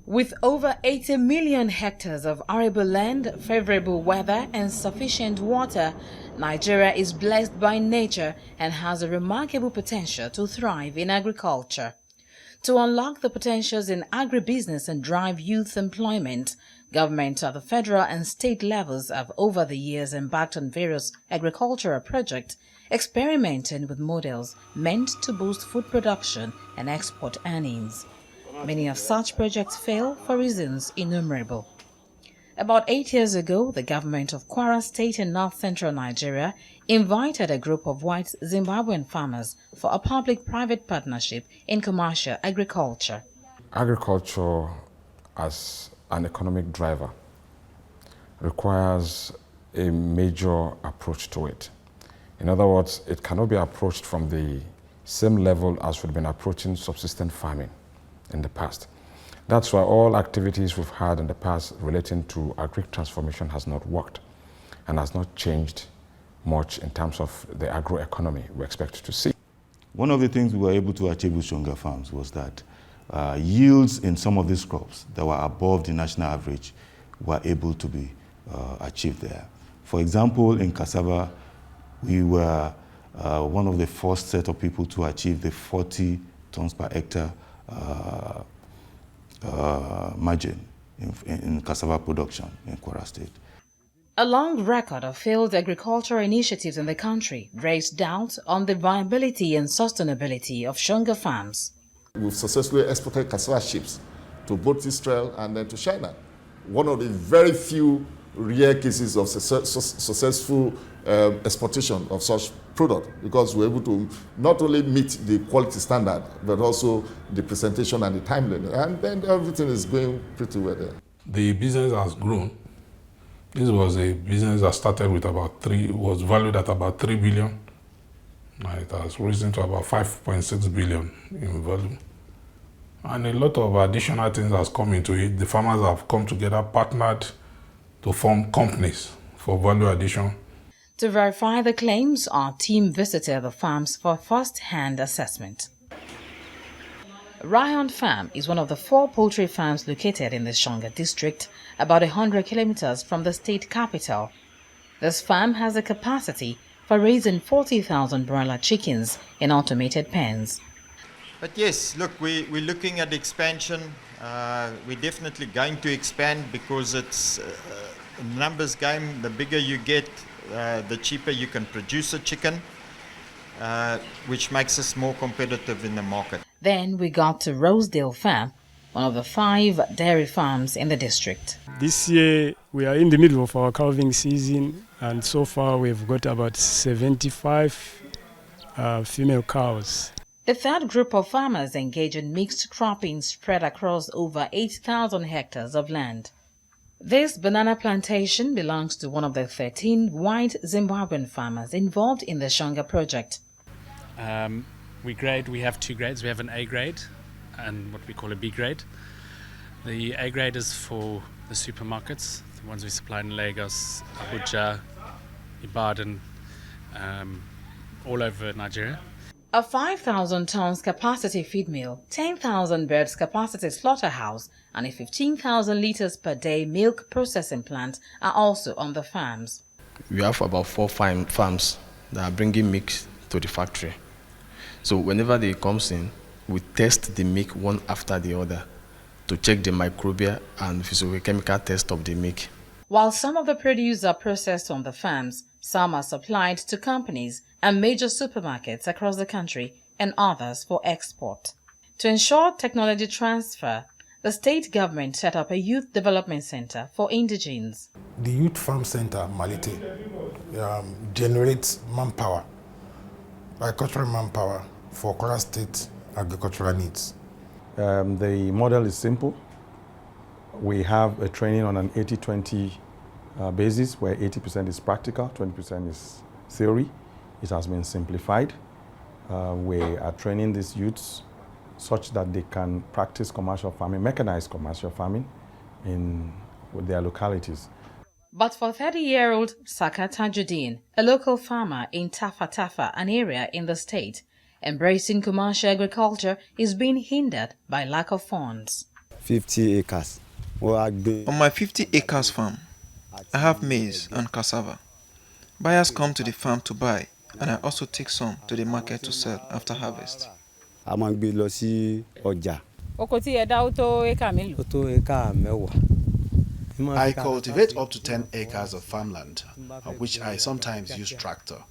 With over 80 million hectares of arable land, favorable weather and sufficient water, Nigeria is blessed by nature and has a remarkable potential to thrive in agriculture. To unlock the potentials in agribusiness and drive youth employment, governments at the federal and state levels have over the years embarked on various agricultural projects, experimenting with models meant to boost food production and export earnings. Many of such projects fail for reasons innumerable. About 8 years ago, the government of Kwara State in north-central Nigeria invited a group of white Zimbabwean farmers for a public-private partnership in commercial agriculture. Agriculture as an economic driver requires a major approach to it. In other words, it cannot be approached from the same level as we've been approaching subsistence farming in the past. That's why all activities we've had in the past relating to agri transformation has not worked and has not changed much in terms of the agroeconomy we expect to see. One of the things we were able to achieve with Shonga Farms was that yields in some of these crops that were above the national average were able to be achieved there. For example, in cassava, we were one of the first set of people to achieve the 40 tons per hectare margin in cassava production in Kwara State. A long record of failed agricultural initiatives in the country raised doubt on the viability and sustainability of Shonga Farms. We've successfully exported cassava chips to both Israel and then to China. One of the very few rare cases of successful exportation of such product, because we're able to not only meet the quality standard, but also the presentation and the timeliness. And then everything is going pretty well there. The business has grown. This was a business that started with was valued at about 3 billion. It has risen to about 5.6 billion in value. And a lot of additional things has come into it. The farmers have come together, partnered to form companies for value addition. To verify the claims, our team visited the farms for first-hand assessment. Ryan Farm is one of the 4 poultry farms located in the Shonga district, about 100 kilometers from the state capital. This farm has a capacity for raising 40,000 broiler chickens in automated pens. But yes, look, we're looking at expansion. We're definitely going to expand because it's a numbers game. The bigger you get, the cheaper you can produce a chicken, which makes us more competitive in the market. Then we got to Rosedale Farm, one of the 5 dairy farms in the district. This year we are in the middle of our calving season, and so far we've got about 75 female cows. The third group of farmers engage in mixed cropping spread across over 8,000 hectares of land. This banana plantation belongs to one of the 13 white Zimbabwean farmers involved in the Shonga project. We have 2 grades. We have an A grade and what we call a B grade. The A grade is for the supermarkets, the ones we supply in Lagos, Abuja, Ibadan, all over Nigeria. A 5,000 tons capacity feed mill, 10,000 birds capacity slaughterhouse, and a 15,000 liters per day milk processing plant are also on the farms. We have about 4 farms that are bringing milk to the factory. So whenever they comes in, we test the milk one after the other to check the microbial and physiochemical test of the milk. While some of the produce are processed on the farms, some are supplied to companies and major supermarkets across the country and others for export. To ensure technology transfer, the state government set up a youth development center for indigenes. The Youth Farm Center, Malete, generates manpower, agricultural manpower for Kwara State agricultural needs. The model is simple. We have a training on an 80-20 basis where 80% is practical, 20% is theory. It has been simplified. We are training these youths such that they can practice commercial farming, mechanized commercial farming with their localities. But for 30-year-old Saka Tajuddin, a local farmer in Tafa, an area in the state, embracing commercial agriculture is being hindered by lack of funds. 50 acres. On my 50 acres farm, I have maize and cassava. Buyers come to the farm to buy, and I also take some to the market to sell after harvest. A máa ń gbé lọ sí ọjà. Oko tí ẹ dá ó tó éka mélòó? Ó tó éka mẹ́wàá. I cultivate up to 10 acres of farmland, which I sometimes use tractor.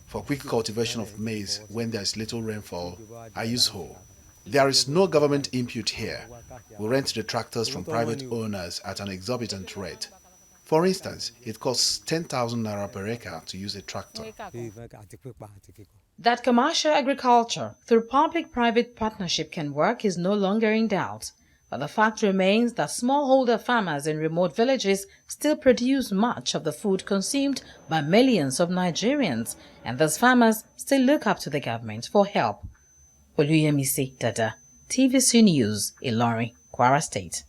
For quick cultivation of maize when there is little rainfall, I use hoe. There is no government input here. We rent the tractors from private owners at an exorbitant rate. For instance, it costs 10,000 naira per acre to use a tractor. That commercial agriculture through public-private partnership can work is no longer in doubt. But the fact remains that smallholder farmers in remote villages still produce much of the food consumed by millions of Nigerians, and those farmers still look up to the government for help. Oluyemisi Dada, TVC News, Ilorin, Kwara State.